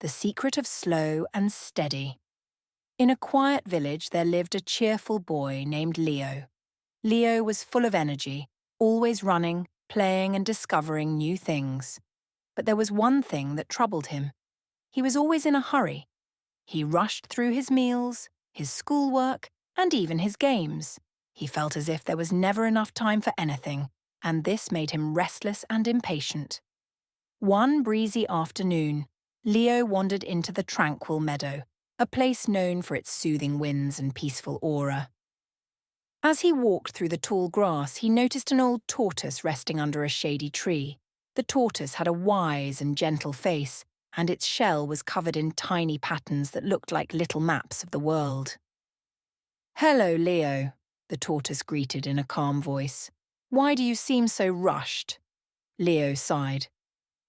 The Secret of Slow and Steady. In a quiet village there lived a cheerful boy named Leo. Leo was full of energy, always running, playing and discovering new things. But there was one thing that troubled him. He was always in a hurry. He rushed through his meals, his schoolwork, and even his games. He felt as if there was never enough time for anything, and this made him restless and impatient. One breezy afternoon, Leo wandered into the Tranquil Meadow, a place known for its soothing winds and peaceful aura. As he walked through the tall grass, he noticed an old tortoise resting under a shady tree. The tortoise had a wise and gentle face, and its shell was covered in tiny patterns that looked like little maps of the world. "Hello, Leo," the tortoise greeted in a calm voice. "Why do you seem so rushed?" Leo sighed.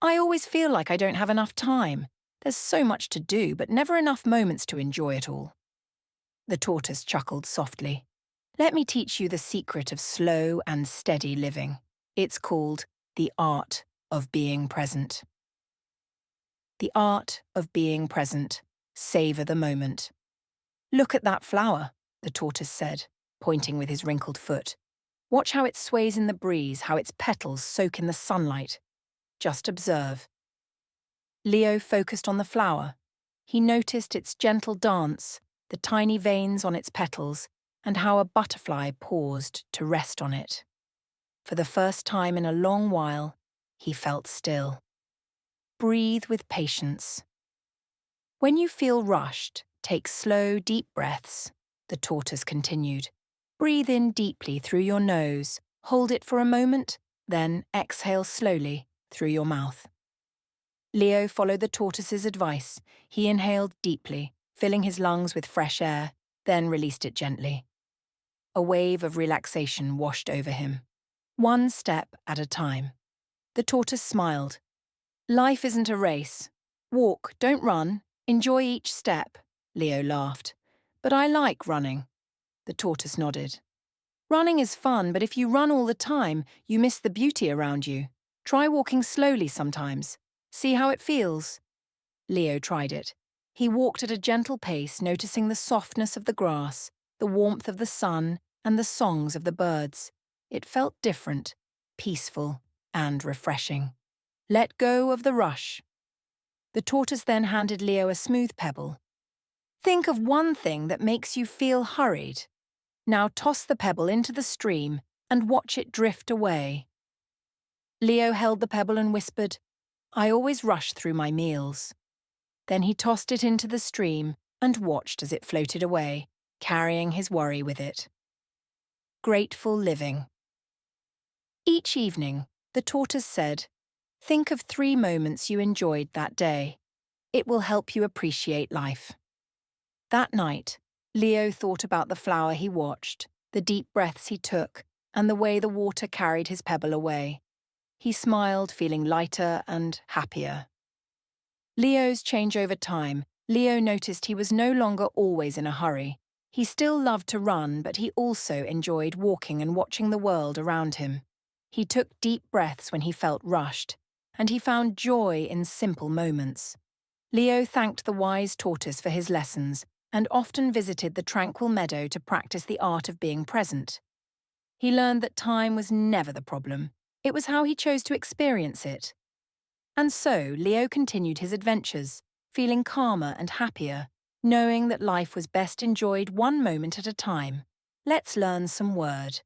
"I always feel like I don't have enough time. There's so much to do, but never enough moments to enjoy it all." The tortoise chuckled softly. "Let me teach you the secret of slow and steady living. It's called the art of being present." The art of being present. Savor the moment. "Look at that flower," the tortoise said, pointing with his wrinkled foot. "Watch how it sways in the breeze, how its petals soak in the sunlight. Just observe." Leo focused on the flower. He noticed its gentle dance, the tiny veins on its petals, and how a butterfly paused to rest on it. For the first time in a long while, he felt still. Breathe with patience. When you feel rushed, take slow, deep breaths, the tortoise continued. Breathe in deeply through your nose, hold it for a moment, then exhale slowly through your mouth. Leo followed the tortoise's advice. He inhaled deeply, filling his lungs with fresh air, then released it gently. A wave of relaxation washed over him. One step at a time. The tortoise smiled. "Life isn't a race. Walk, don't run. Enjoy each step," Leo laughed. "But I like running." The tortoise nodded. "Running is fun, but if you run all the time, you miss the beauty around you. Try walking slowly sometimes. See how it feels." Leo tried it. He walked at a gentle pace, noticing the softness of the grass, the warmth of the sun, and the songs of the birds. It felt different, peaceful, and refreshing. Let go of the rush. The tortoise then handed Leo a smooth pebble. "Think of one thing that makes you feel hurried. Now toss the pebble into the stream and watch it drift away." Leo held the pebble and whispered, "I always rush through my meals." Then he tossed it into the stream and watched as it floated away, carrying his worry with it. Grateful living. Each evening, the tortoise said, "Think of 3 moments you enjoyed that day. It will help you appreciate life." That night, Leo thought about the flower he watched, the deep breaths he took, and the way the water carried his pebble away. He smiled, feeling lighter and happier. Leo's change over time. Leo noticed he was no longer always in a hurry. He still loved to run, but he also enjoyed walking and watching the world around him. He took deep breaths when he felt rushed, and he found joy in simple moments. Leo thanked the wise tortoise for his lessons and often visited the Tranquil Meadow to practice the art of being present. He learned that time was never the problem. It was how he chose to experience it. And so Leo continued his adventures, feeling calmer and happier, knowing that life was best enjoyed one moment at a time. Let's learn some word.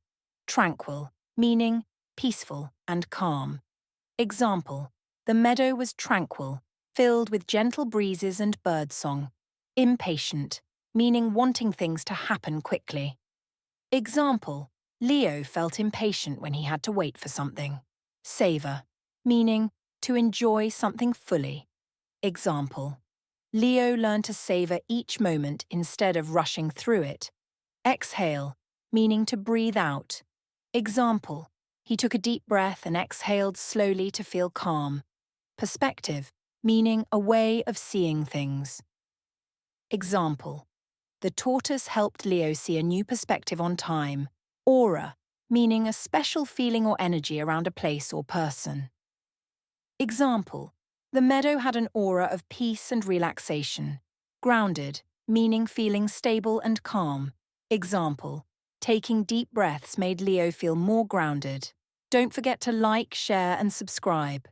Tranquil, meaning peaceful and calm. Example, the meadow was tranquil, filled with gentle breezes and birdsong. Impatient, meaning wanting things to happen quickly. Example, Leo felt impatient when he had to wait for something. Savor, meaning to enjoy something fully. Example, Leo learned to savor each moment instead of rushing through it. Exhale, meaning to breathe out. Example, he took a deep breath and exhaled slowly to feel calm. Perspective, meaning a way of seeing things. Example, the tortoise helped Leo see a new perspective on time. Aura, meaning a special feeling or energy around a place or person. Example, The meadow had an aura of peace and relaxation. Grounded, meaning feeling stable and calm. Example, taking deep breaths made Leo feel more grounded. Don't forget to like, share, and subscribe.